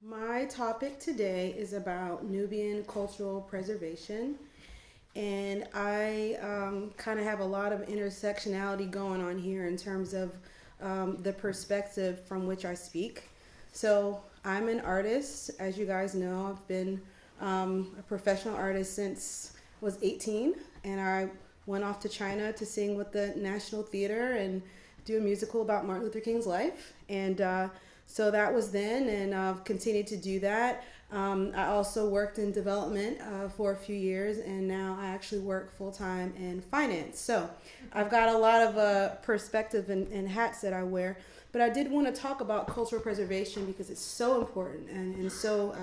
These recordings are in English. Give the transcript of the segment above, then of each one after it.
My topic today is about Nubian cultural preservation, and I kind of have a lot of intersectionality going on here in terms of the perspective from which I speak. So, I'm an artist, as you guys know. I've been a professional artist since I was 18, and I went off to China to sing with the National Theater and do a musical about Martin Luther King's life. And so that was then, and I've continued to do that. I also worked in development for a few years, and now I actually work full time in finance. So I've got a lot of perspective and hats that I wear. But I did want to talk about cultural preservation because it's so important and so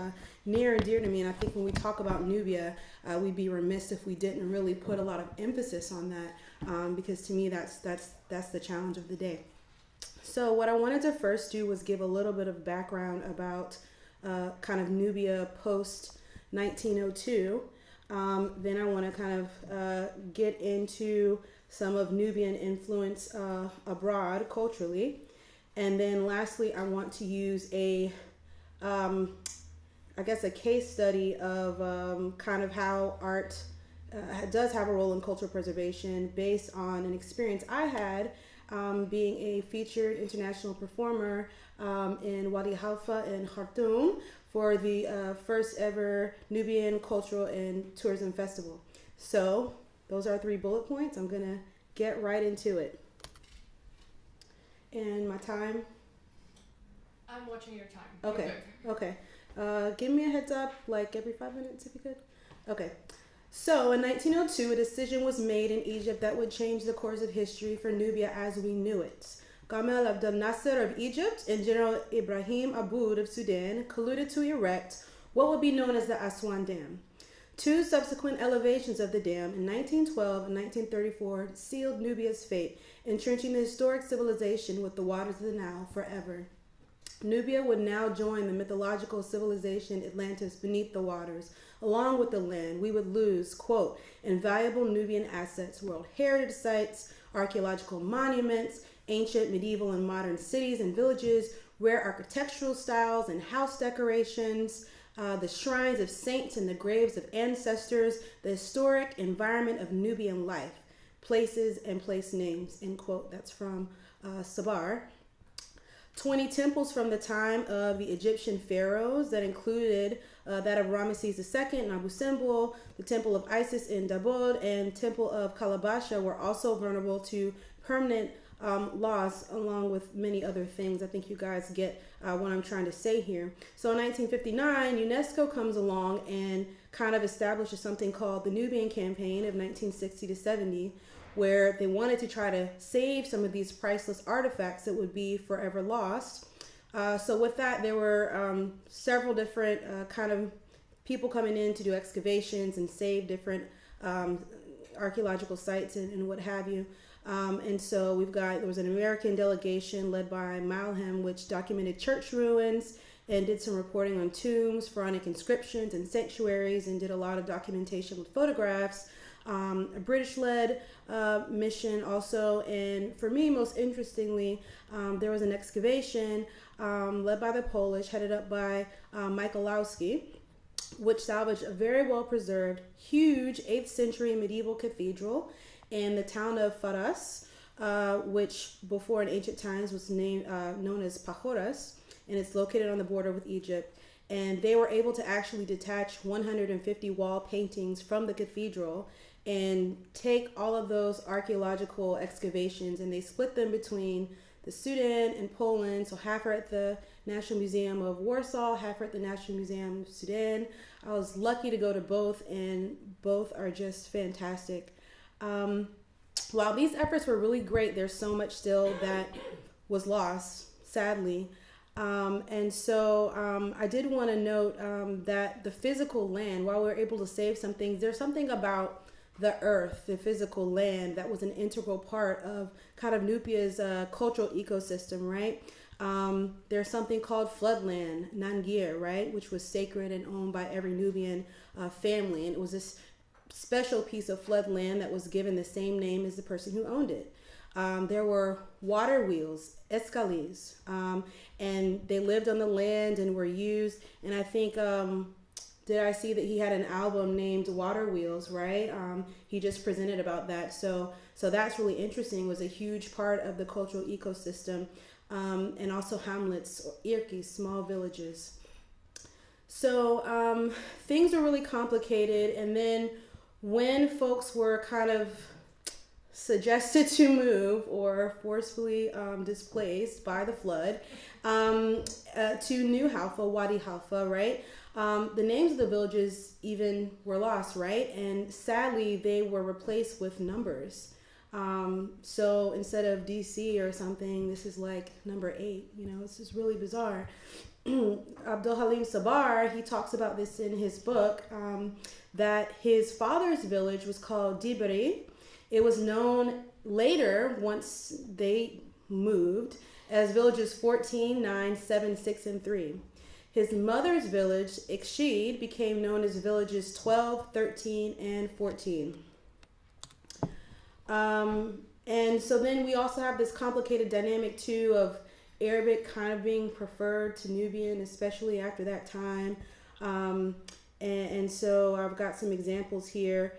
near and dear to me. And I think when we talk about Nubia, we'd be remiss if we didn't really put a lot of emphasis on that, because to me that's the challenge of the day. So what I wanted to first do was give a little bit of background about kind of Nubia post 1902. Then I want to kind of get into some of Nubian influence abroad culturally. And then lastly, I want to use I guess a case study of kind of how art does have a role in cultural preservation based on an experience I had being a featured international performer in Wadi Halfa in Khartoum for the first ever Nubian Cultural and Tourism Festival. So those are 3 bullet points. I'm going to get right into it. And my time? I'm watching your time. Okay. Okay. Give me a heads up, like every 5 minutes if you could. Okay. So in 1902, a decision was made in Egypt that would change the course of history for Nubia as we knew it. Gamal Abdel Nasser of Egypt and General Ibrahim Aboud of Sudan colluded to erect what would be known as the Aswan Dam. 2 subsequent elevations of the dam in 1912 and 1934 sealed Nubia's fate, entrenching the historic civilization with the waters of the Nile forever. Nubia would now join the mythological civilization Atlantis beneath the waters. Along with the land, we would lose, quote, invaluable Nubian assets, world heritage sites, archaeological monuments, ancient, medieval, and modern cities and villages, rare architectural styles and house decorations, the shrines of saints and the graves of ancestors, the historic environment of Nubian life, places and place names, end quote. That's from Sabar. 20 temples from the time of the Egyptian pharaohs that included that of Ramesses II in Abu Simbel, the temple of Isis in Dabod, and temple of Kalabasha were also vulnerable to permanent loss, along with many other things. I think you guys get what I'm trying to say here. So in 1959, UNESCO comes along and kind of establishes something called the Nubian Campaign of 1960 to 70, where they wanted to try to save some of these priceless artifacts that would be forever lost. So with that, there were several different kind of people coming in to do excavations and save different archaeological sites and what have you. And so there was an American delegation led by Malham, which documented church ruins and did some reporting on tombs, pharaonic inscriptions, and sanctuaries, and did a lot of documentation with photographs. A British-led mission also, and for me, most interestingly, there was an excavation led by the Polish, headed up by Michalowski, which salvaged a very well-preserved, huge 8th century medieval cathedral in the town of Faras, which before in ancient times was known as Pachoras, and it's located on the border with Egypt. And they were able to actually detach 150 wall paintings from the cathedral and take all of those archaeological excavations, and they split them between the Sudan and Poland. So half are at the National Museum of Warsaw, half are at the National Museum of Sudan. I was lucky to go to both, and both are just fantastic. While these efforts were really great, there's so much still that was lost, sadly. And so I did want to note that the physical land, while we were able to save some things, there's something about the earth, the physical land, that was an integral part of kind of Nubia's cultural ecosystem, right? There's something called floodland, Nangir, right, which was sacred and owned by every Nubian family. And it was this special piece of floodland that was given the same name as the person who owned it. there were water wheels, escaliers, and they lived on the land and were used. And I think, did I see that he had an album named Water Wheels, right? He just presented about that. So that's really interesting. It was a huge part of the cultural ecosystem. And also hamlets, or irkis, small villages. So things are really complicated. And then when folks were kind of suggested to move or forcefully displaced by the flood to New Halfa, Wadi Halfa, right? The names of the villages even were lost, right? And sadly, they were replaced with numbers. So instead of DC or something, this is like number 8. This is really bizarre. Abdul Halim Sabar, he talks about this in his book, that his father's village was called Dibri. It was known later, once they moved, as villages 14, 9, 7, 6, and 3. His mother's village, Ikshid, became known as villages 12, 13, and 14. And so then we also have this complicated dynamic too of Arabic kind of being preferred to Nubian, especially after that time. And so I've got some examples here.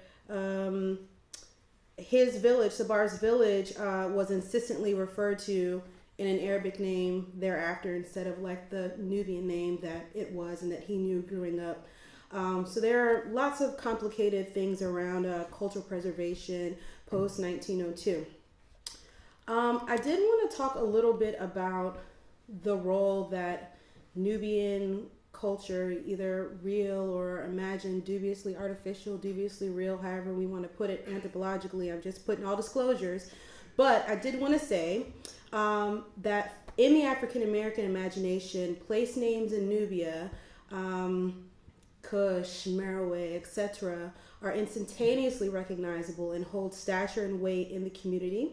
His village, Sabar's village, was insistently referred to in an Arabic name thereafter instead of like the Nubian name that it was and that he knew growing up. So there are lots of complicated things around cultural preservation post 1902. I did want to talk a little bit about the role that Nubian culture, either real or imagined, dubiously artificial, dubiously real, however we want to put it anthropologically. I'm just putting all disclosures. But I did want to say that in the African American imagination, place names in Nubia, Kush, Merowe, etc., are instantaneously recognizable and hold stature and weight in the community.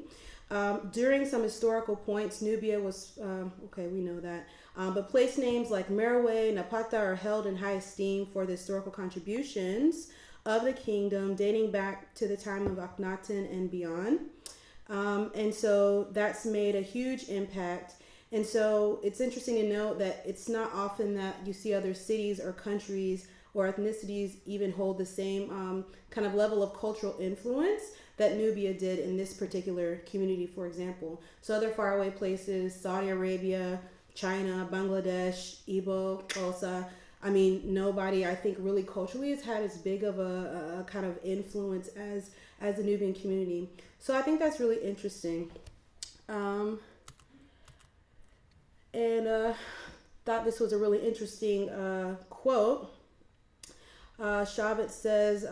During some historical points, Nubia was, we know that, but place names like Merowe, Napata are held in high esteem for the historical contributions of the kingdom dating back to the time of Akhenaten and beyond. And so that's made a huge impact. And so it's interesting to note that it's not often that you see other cities or countries or ethnicities even hold the same kind of level of cultural influence that Nubia did in this particular community, for example. So other faraway places, Saudi Arabia, China, Bangladesh, Igbo, Xhosa, I mean, nobody, I think, really culturally has had as big of a kind of influence as the Nubian community. So I think that's really interesting. And thought this was a really interesting quote. Shavit says,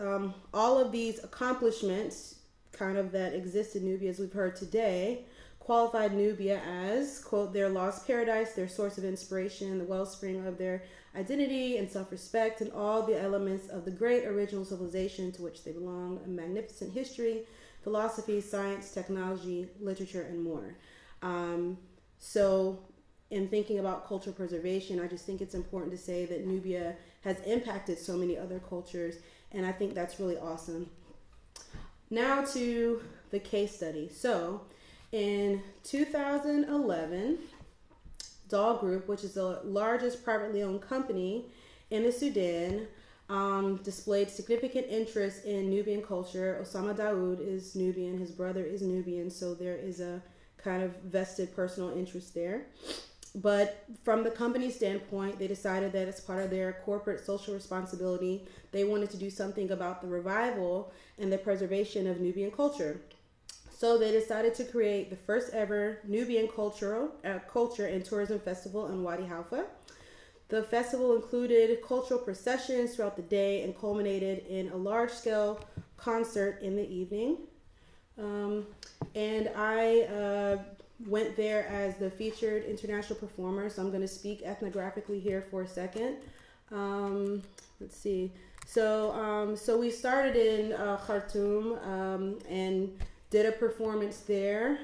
all of these accomplishments kind of that exist in Nubia, as we've heard today, qualified Nubia as, quote, their lost paradise, their source of inspiration, the wellspring of their identity and self-respect, and all the elements of the great original civilization to which they belong, a magnificent history, philosophy, science, technology, literature, and more. So in thinking about cultural preservation, I just think it's important to say that Nubia has impacted so many other cultures, and I think that's really awesome. Now to the case study. So in 2011, Dahl Group, which is the largest privately owned company in the Sudan, displayed significant interest in Nubian culture. Osama Daoud is Nubian, his brother is Nubian, so there is a kind of vested personal interest there. But from the company's standpoint, they decided that as part of their corporate social responsibility, they wanted to do something about the revival and the preservation of Nubian culture. So they decided to create the first ever Nubian culture and tourism festival in Wadi Halfa. The festival included cultural processions throughout the day and culminated in a large-scale concert in the evening. And I went there as the featured international performer, so I'm going to speak ethnographically here for a second. Let's see. So we started in Khartoum and did a performance there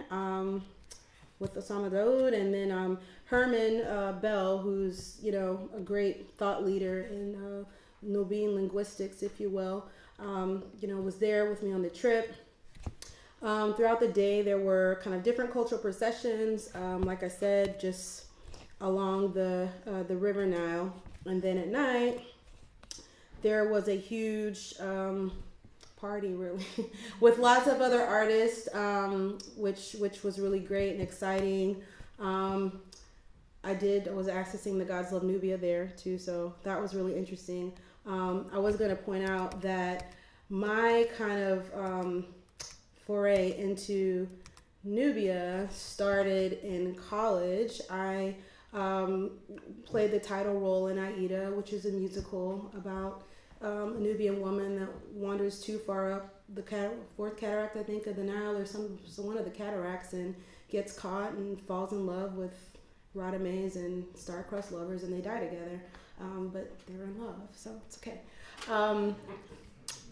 with Osama Daoud, and then Herman Bell, who's a great thought leader in Nubian linguistics, if you will, was there with me on the trip. Throughout the day, there were kind of different cultural processions, like I said, just along the River Nile. And then at night, there was a huge party, really, with lots of other artists, which was really great and exciting. I was asked to sing The Gods Love Nubia there too, so that was really interesting. I was going to point out that my kind of foray into Nubia started in college. I played the title role in Aida, which is a musical about a Nubian woman that wanders too far up the fourth cataract, I think, of the Nile, or one of the cataracts, and gets caught and falls in love with Radames and star-crossed lovers, and they die together. But they're in love, so it's okay.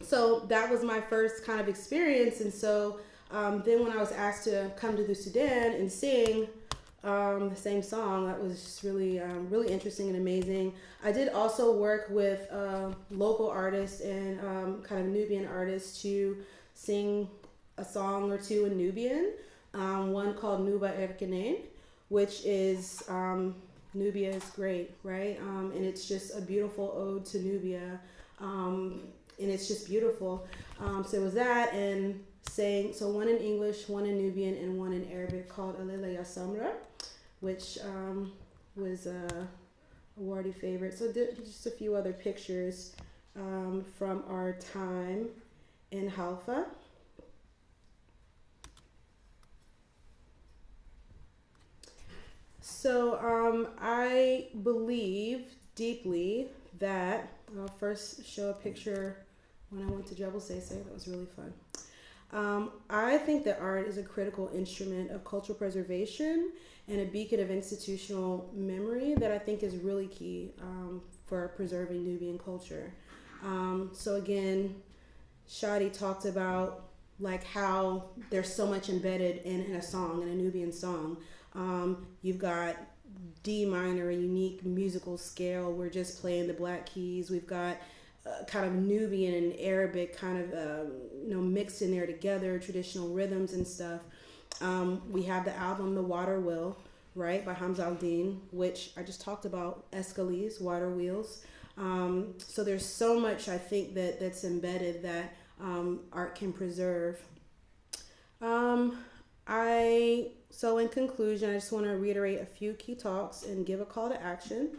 So that was my first kind of experience, and so then when I was asked to come to the Sudan and sing the same song, that was just really interesting and amazing. I did also work with local artists and kind of Nubian artists to sing a song or two in Nubian, one called Nubia Initiative, which is Nubia is great, right? And it's just a beautiful ode to Nubia, and it's just beautiful. So it was that, and so one in English, one in Nubian, and one in Arabic called Alila Ya Samra, which was a awardee favorite. So just a few other pictures from our time in Halfa. So I believe deeply that I'll first show a picture when I went to Jebel Sese. That was really fun. I think that art is a critical instrument of cultural preservation and a beacon of institutional memory that I think is really key for preserving Nubian culture. So again, Shadi talked about like how there's so much embedded in a song, in a Nubian song. You've got D minor, a unique musical scale. We're just playing the black keys. We've got kind of Nubian and Arabic kind of mixed in there together, traditional rhythms and stuff. We have the album The Water Wheel, right, by Hamza al-Din, which I just talked about, Escalades, Water Wheels. So there's so much, I think, that's embedded that art can preserve. So in conclusion, I just want to reiterate a few key talks and give a call to action.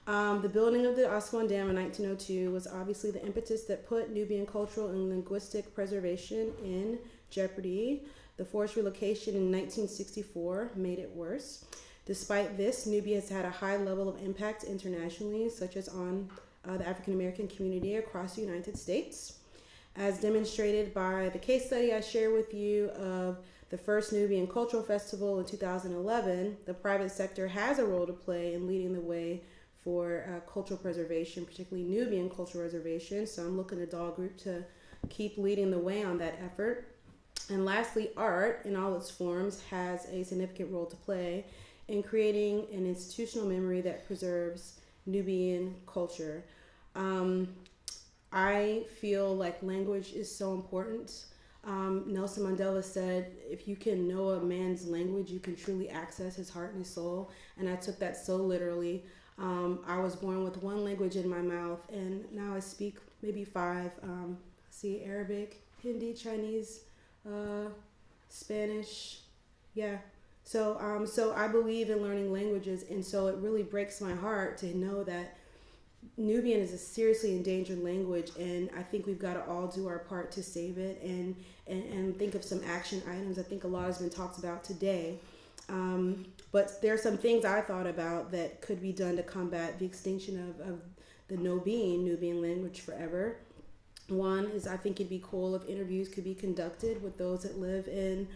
The building of the Aswan Dam in 1902 was obviously the impetus that put Nubian cultural and linguistic preservation in jeopardy. The forced relocation in 1964 made it worse. Despite this, Nubia has had a high level of impact internationally, such as on the African American community across the United States. As demonstrated by the case study I share with you of the first Nubian Cultural Festival in 2011, the private sector has a role to play in leading the way for cultural preservation, particularly Nubian cultural preservation. So I'm looking to Doll Group to keep leading the way on that effort. And lastly, art in all its forms has a significant role to play in creating an institutional memory that preserves Nubian culture. I feel like language is so important. Nelson Mandela said, if you can know a man's language, you can truly access his heart and his soul. And I took that so literally. I was born with one language in my mouth, and now I speak maybe 5. Arabic, Hindi, Chinese, Spanish. Yeah. So I believe in learning languages, and so it really breaks my heart to know that Nubian is a seriously endangered language, and I think we've got to all do our part to save it and think of some action items. I think a lot has been talked about today. But there are some things I thought about that could be done to combat the extinction of the Nubian language forever. One is, I think it'd be cool if interviews could be conducted with those that live in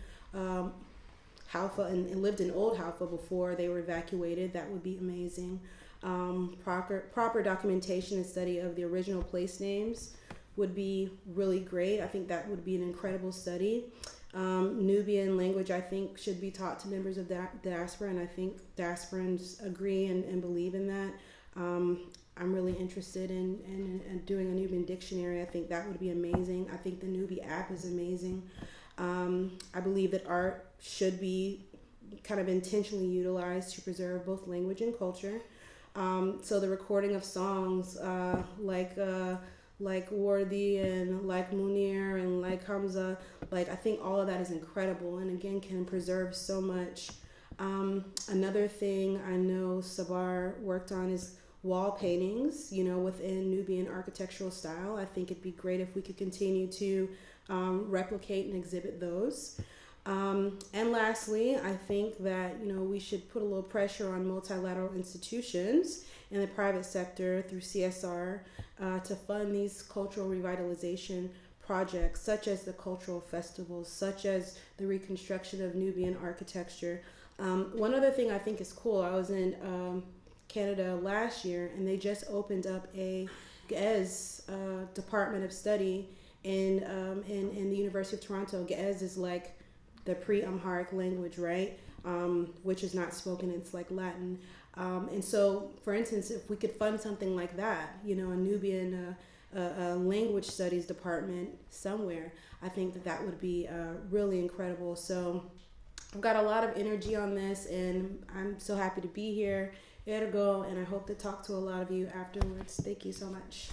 Halfa and lived in Old Halfa before they were evacuated. That would be amazing. Proper documentation and study of the original place names would be really great. I think that would be an incredible study. Nubian language, I think, should be taught to members of diaspora, and I think diasporans agree and believe in that. I'm really interested in doing a Nubian dictionary. I think that would be amazing. I think the Nubia app is amazing. I believe that art should be kind of intentionally utilized to preserve both language and culture. So the recording of songs like Wardi and like Munir and like Hamza, like I think all of that is incredible and again can preserve so much. Another thing I know Sabar worked on is wall paintings, within Nubian architectural style. I think it'd be great if we could continue to replicate and exhibit those. And lastly, I think that, we should put a little pressure on multilateral institutions in the private sector through CSR to fund these cultural revitalization projects, such as the cultural festivals, such as the reconstruction of Nubian architecture. One other thing I think is cool, I was in Canada last year, and they just opened up a Ge'ez Department of Study in the University of Toronto. Ge'ez is like the pre-Amharic language, right? Which is not spoken, it's like Latin. And so, for instance, if we could fund something like that, a Nubian language studies department somewhere, I think that would be really incredible. So I've got a lot of energy on this, and I'm so happy to be here. Ergo, and I hope to talk to a lot of you afterwards. Thank you so much.